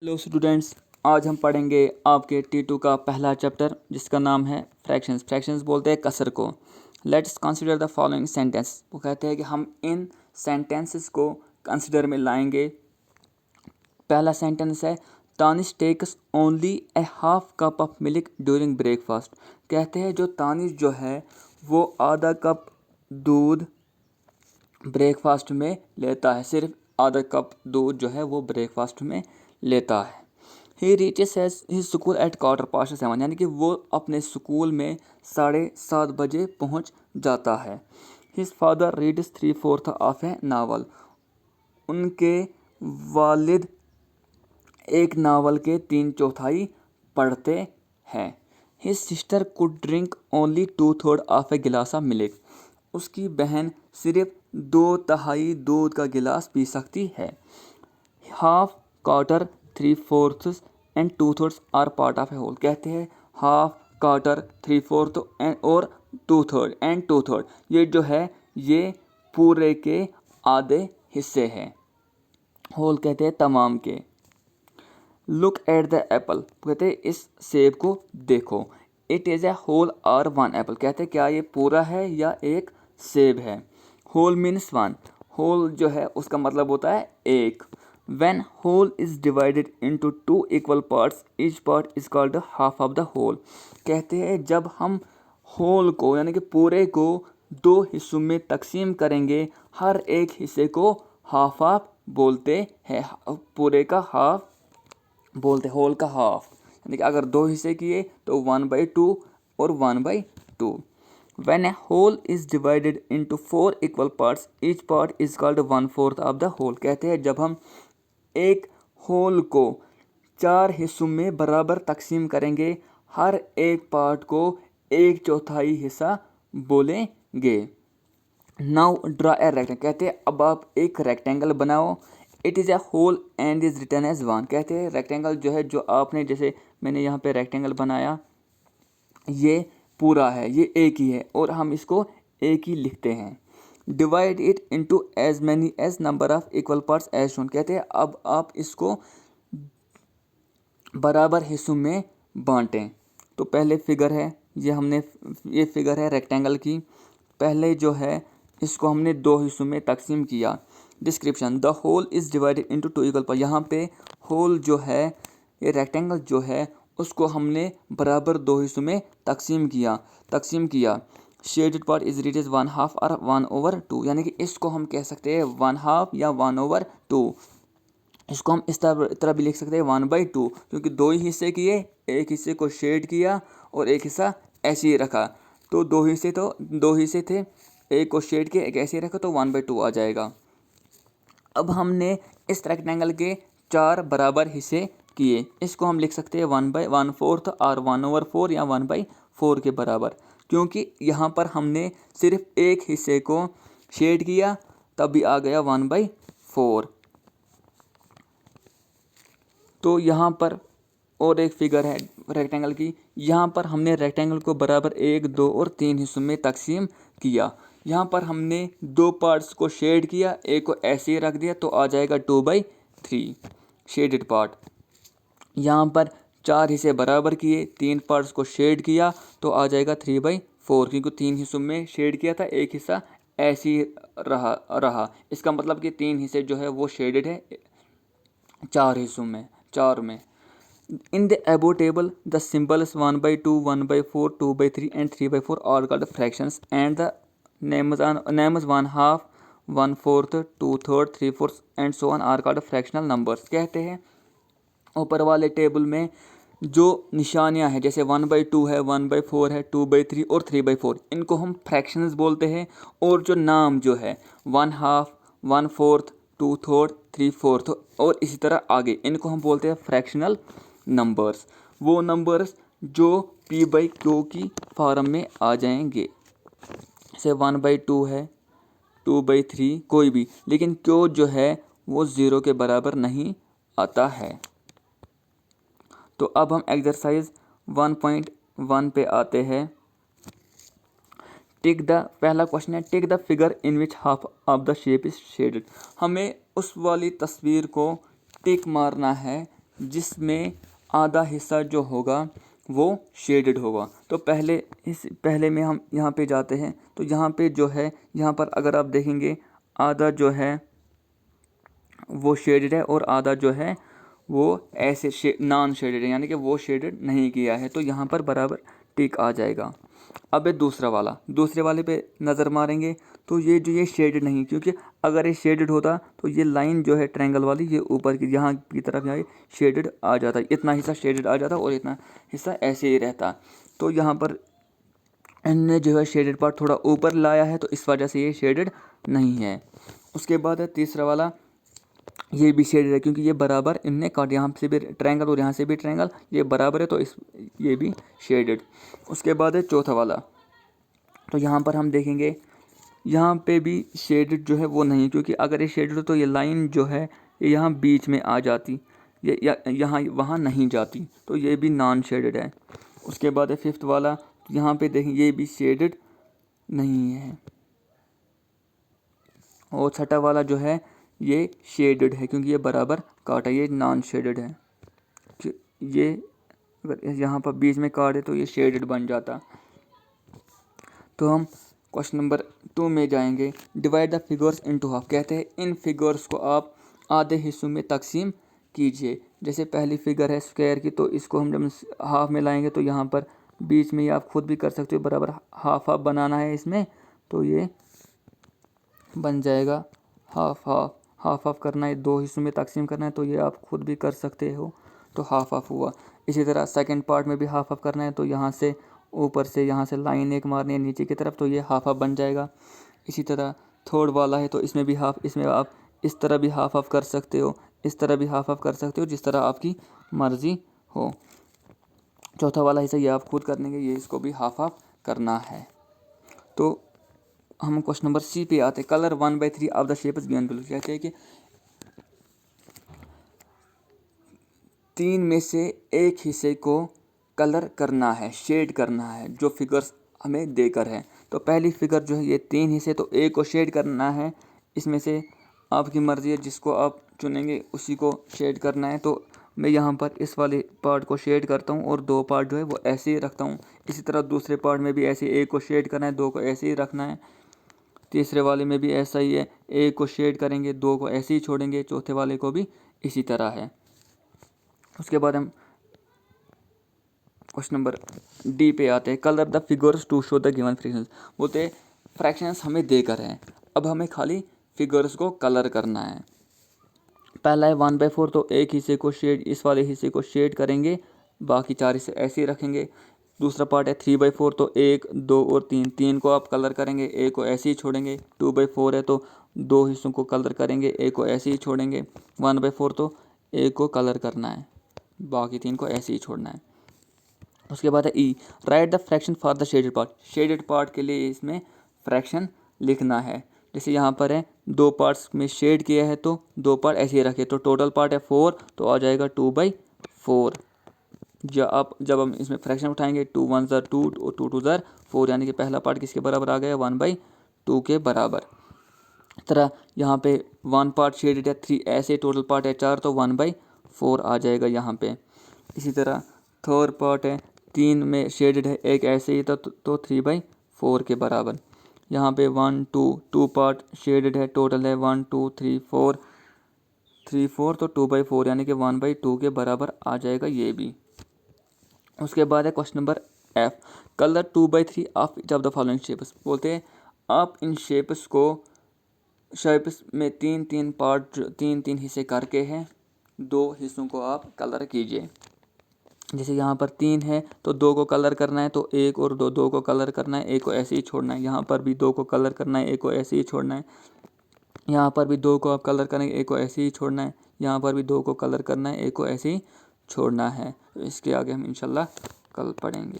Hello students, आज हम पढ़ेंगे आपके T2 का पहला चैप्टर जिसका नाम है फ्रैक्शंस। फ्रैक्शंस बोलते हैं कसर को। Let's consider the following sentence. वो कहते हैं कि हम इन सेंटेंसेस को कंसीडर में लाएंगे। पहला सेंटेंस है Tanish takes only a half cup of milk during breakfast. कहते हैं जो तानिश जो है वो आधा कप दूध ब्रेकफास्ट में लेता है, सिर्फ आधा कप दूध जो है वो ब्रेकफास्ट में लेता है। He reaches his school eight 7:15, यानी कि वो अपने स्कूल में 7:30 बजे पहुंच जाता है। His father reads 3/4 of a novel. उनके वालिद एक नावल के 3/4 पढ़ते हैं। His sister could drink only 2/3 of a glass of milk. उसकी बहन सिर्फ 2/3 दूध का गिलास पी सकती है। Half quarter 3/4 and 2/3 are part of a whole. कहते हैं हाफ क्वार्टर 3/4 और 2/3 एंड 2/3 ये जो है ये पूरे के आधे हिस्से हैं। होल कहते हैं तमाम के। लुक एट द एप्पल, कहते हैं इस सेब को देखो। इट इज़ ए होल और वन एप्पल। कहते हैं क्या ये पूरा है या एक सेब है। Whole means one. होल जो है उसका मतलब होता है एक। When whole is divided into 2 equal parts, each part is called the half of the whole। कहते हैं जब हम होल को यानी कि पूरे को 2 हिस्सों में तकसीम करेंगे, हर एक हिस्से को हाफ ऑफ बोलते हैं। पूरे का हाफ बोलते, होल का हाफ, यानी कि अगर 2 हिस्से किए तो 1/2 और 1/2। When a whole is divided into 4 equal parts, each part is called 1/4 of the whole। कहते हैं जब हम एक होल को 4 हिस्सों में बराबर तकसीम करेंगे, हर एक पार्ट को 1/4 हिस्सा बोलेंगे। Now draw a rectangle. कहते हैं अब आप एक रेक्टेंगल बनाओ। It is a whole and is written as one. कहते हैं रेक्टेंगल जो है, जो आपने जैसे मैंने यहाँ पे रेक्टेंगल बनाया, ये पूरा है, ये एक ही है और हम इसको एक ही लिखते हैं। Divide it into as many as number of equal parts as shown. कहते हैं अब आप इसको बराबर हिस्सों में बांटें। तो पहले फिगर है ये फिगर है रेक्टेंगल की। पहले जो है इसको हमने 2 हिस्सों में तकसीम किया। Description, the whole is divided into 2 equal part. यहाँ पे होल जो है, ये रेक्टेंगल जो है उसको हमने बराबर 2 हिस्सों में तकसीम किया। Shaded part is read is 1/2 और 1/2, यानी कि इसको हम कह सकते हैं 1/2 या 1/2। इसको हम इस तरह भी लिख सकते हैं 1/2, क्योंकि 2 ही हिस्से किए, एक हिस्से को शेड किया और एक हिस्सा ऐसे ही रखा। तो 2 हिस्से थे, एक को शेड किया, एक ऐसे ही रखा, तो 1/2 आ जाएगा। अब हमने इस रेक्टेंगल के 4 बराबर हिस्से किए, इसको हम लिख सकते हैं 1/1/4 और 1/4 या 1/4 के बराबर, क्योंकि यहाँ पर हमने सिर्फ एक हिस्से को शेड किया तभी आ गया 1/4। तो यहाँ पर और एक फिगर है रेक्टेंगल की। यहाँ पर हमने रेक्टेंगल को बराबर 1, 2 और 3 हिस्सों में तकसीम किया। यहाँ पर हमने 2 पार्ट्स को शेड किया, एक को ऐसे ही रख दिया, तो आ जाएगा 2/3 शेडेड पार्ट। यहाँ पर 4 हिस्से बराबर किए, 3 पार्ट्स को शेड किया, तो आ जाएगा 3/4, क्योंकि 3 हिस्सों में शेड किया था, एक हिस्सा ऐसे ही रहा। इसका मतलब कि 3 हिस्से जो है वो शेडेड है 4 हिस्सों में, 4 में। In the above table, the symbols 1/2, 1/4, 2/3 and 3/4 are called fractions, and the names 1/2, 1/4, 2/3, 3/4 and so on are called fractional numbers। कहते हैं ऊपर वाले टेबल में जो निशानियां हैं, जैसे 1/2 है, 1/4 है, 2/3 और 3/4, इनको हम फ्रैक्शंस बोलते हैं। और जो नाम जो है 1/2, 1/4, 2/3, 3/4 और इसी तरह आगे, इनको हम बोलते हैं फ्रैक्शनल नंबर्स। वो नंबर्स जो P/Q की फॉर्म में आ जाएंगे, जैसे 1/2 है, 2/3 कोई भी, लेकिन Q जो है वो 0 के बराबर नहीं आता है। तो अब हम एक्सरसाइज 1.1 पे आते हैं। पहला क्वेश्चन है tick the figure in which half of the shape is shaded. हमें उस वाली तस्वीर को टिक मारना है जिसमें आधा हिस्सा जो होगा वो शेडेड होगा। तो पहले में हम यहाँ पे जाते हैं, तो यहाँ पे जो है, यहाँ पर अगर आप देखेंगे आधा जो है वो शेडेड है और आधा जो है वो ऐसे नॉन शेडेड है, यानी कि वो शेडेड नहीं किया है। तो यहाँ पर बराबर टिक आ जाएगा। अब ये दूसरे वाले पे नज़र मारेंगे तो ये शेडेड नहीं, क्योंकि अगर ये शेडेड होता तो ये लाइन जो है ट्रायंगल वाली ये ऊपर की यहाँ की तरफ यहाँ शेडेड आ जाता, इतना हिस्सा शेडेड आ जाता और इतना हिस्सा ऐसे ही रहता। तो यहाँ पर इनने जो है शेडेड पार्ट थोड़ा ऊपर लाया है, तो इस वजह से ये शेडेड नहीं है। उसके बाद है तीसरा वाला, ये भी शेडेड है क्योंकि ये बराबर इनने काट, यहाँ से भी ट्रायंगल और यहाँ से भी ट्रायंगल, ये बराबर है तो ये भी शेडेड। उसके बाद है चौथा वाला, तो यहाँ पर हम देखेंगे यहाँ पे भी शेडेड जो है वो नहीं, क्योंकि अगर ये शेडेड हो तो ये लाइन जो है ये यहाँ बीच में आ जाती, ये यहाँ वहाँ नहीं जाती, तो ये भी नॉन शेडेड है। उसके बाद है फिफ्थ वाला, तो यहाँ पे देखें ये भी शेडेड नहीं है। और छठा वाला जो है ये शेडेड है क्योंकि ये बराबर काटा, ये नॉन शेडेड है। ये अगर यहाँ पर बीच में काटे तो ये शेडेड बन जाता। तो हम क्वेश्चन नंबर 2 में जाएंगे। Divide the figures into half, कहते हैं इन फिगर्स को आप आधे हिस्सों में तकसीम कीजिए। जैसे पहली फिगर है स्क्वायर की, तो इसको हम जब हाफ में लाएंगे तो यहाँ पर बीच में ये आप खुद भी कर सकते हो, बराबर हाफ हाफ बनाना है इसमें, तो ये बन जाएगा हाफ हाफ। हाफ हाफ करना है, दो हिस्सों में तकसीम करना है, तो ये आप खुद भी कर सकते हो, तो हाफ हाफ हुआ। इसी तरह सेकंड पार्ट में भी हाफ हाफ करना है, तो यहाँ से ऊपर से यहाँ से लाइन एक मारनी है नीचे की तरफ, तो ये हाफ हाफ बन जाएगा। इसी तरह थर्ड वाला है, तो इसमें भी हाफ, इसमें आप इस तरह भी हाफ हाफ कर सकते हो, इस तरह भी हाफ हाफ कर सकते हो, जिस तरह आपकी मर्ज़ी हो। चौथा वाला हिस्सा ये आप खुद कर लेंगे, ये इसको भी हाफ हाफ करना है। तो हम क्वेश्चन नंबर सी पे आते हैं। Colour 1/3 of the shapes given below, कहते हैं कि 3 में से एक हिस्से को कलर करना है, शेड करना है, जो फिगर्स हमें देकर है। तो पहली फिगर जो है ये 3 हिस्से, तो एक को शेड करना है, इसमें से आपकी मर्ज़ी है जिसको आप चुनेंगे उसी को शेड करना है। तो मैं यहाँ पर इस वाले पार्ट को शेड करता हूँ और 2 पार्ट जो है वो ऐसे ही रखता हूँ। इसी तरह दूसरे पार्ट में भी ऐसे एक को शेड करना है, 2 को ऐसे ही रखना है। तीसरे वाले में भी ऐसा ही है, एक को शेड करेंगे, 2 को ऐसे ही छोड़ेंगे, चौथे वाले को भी इसी तरह है। उसके बाद हम क्वेश्चन नंबर डी पे आते हैं। Colour the figures to show the given fractions, बोलते हैं फ्रैक्शंस हमें देकर हैं, अब हमें खाली फिगर्स को कलर करना है। पहला है 1/4, तो एक हिस्से को शेड, इस वाले हिस्से को शेड करेंगे, बाकी 4 हिस्से ऐसे ही रखेंगे। दूसरा पार्ट है 3/4, तो 1, 2 और 3 को आप कलर करेंगे, एक को ऐसे ही छोड़ेंगे। 2/4 है तो 2 हिस्सों को कलर करेंगे, एक को ऐसे ही छोड़ेंगे। 1/4 तो एक को कलर करना है, बाकी 3 को ऐसे ही छोड़ना है। उसके बाद है E, write the fraction for the shaded part, shaded part के लिए इसमें फ्रैक्शन लिखना है। जैसे यहाँ पर है 2 पार्ट्स में शेड किया है, तो 2 पार्ट ऐसे ही रखे, तो टोटल पार्ट है 4, तो आ जाएगा 2/4। जब हम इसमें फ्रैक्शन उठाएंगे 2 1 ज़र 2 और 2 2 ज़र 4, यानी कि पहला पार्ट किसके बराबर आ गया, 1/2 के बराबर। तरह यहाँ पे 1 पार्ट शेडेड है, 3 ऐसे, टोटल पार्ट है 4, तो 1/4 आ जाएगा यहाँ पे। इसी तरह थर्ड पार्ट है 3 में शेडेड है, एक ऐसे ही, तो 3/4 के बराबर। यहाँ पे 1 2 पार्ट शेडेड है, टोटल है 1 2 3 4 तो 2/4 यानी कि 1/2 के बराबर आ जाएगा ये भी। उसके बाद है question number F, colour 2/3 of each of the following shapes, बोलते हैं आप इन शेप्स में 3 पार्ट 3 हिस्से करके हैं, 2 हिस्सों को आप कलर कीजिए। जैसे यहाँ पर 3 है तो 2 को कलर करना है, तो 1 और 2 को कलर करना है, 1 को ऐसे ही छोड़ना है। यहाँ पर भी 2 को कलर करना है, 1 को ऐसे ही छोड़ना है। यहाँ पर भी 2 को आप कलर करेंगे, 1 को ऐसे ही छोड़ना है। यहाँ पर भी 2 को कलर करना है, 1 को ऐसे ही छोड़ना है। तो इसके आगे हम इंशाल्लाह कल पढ़ेंगे।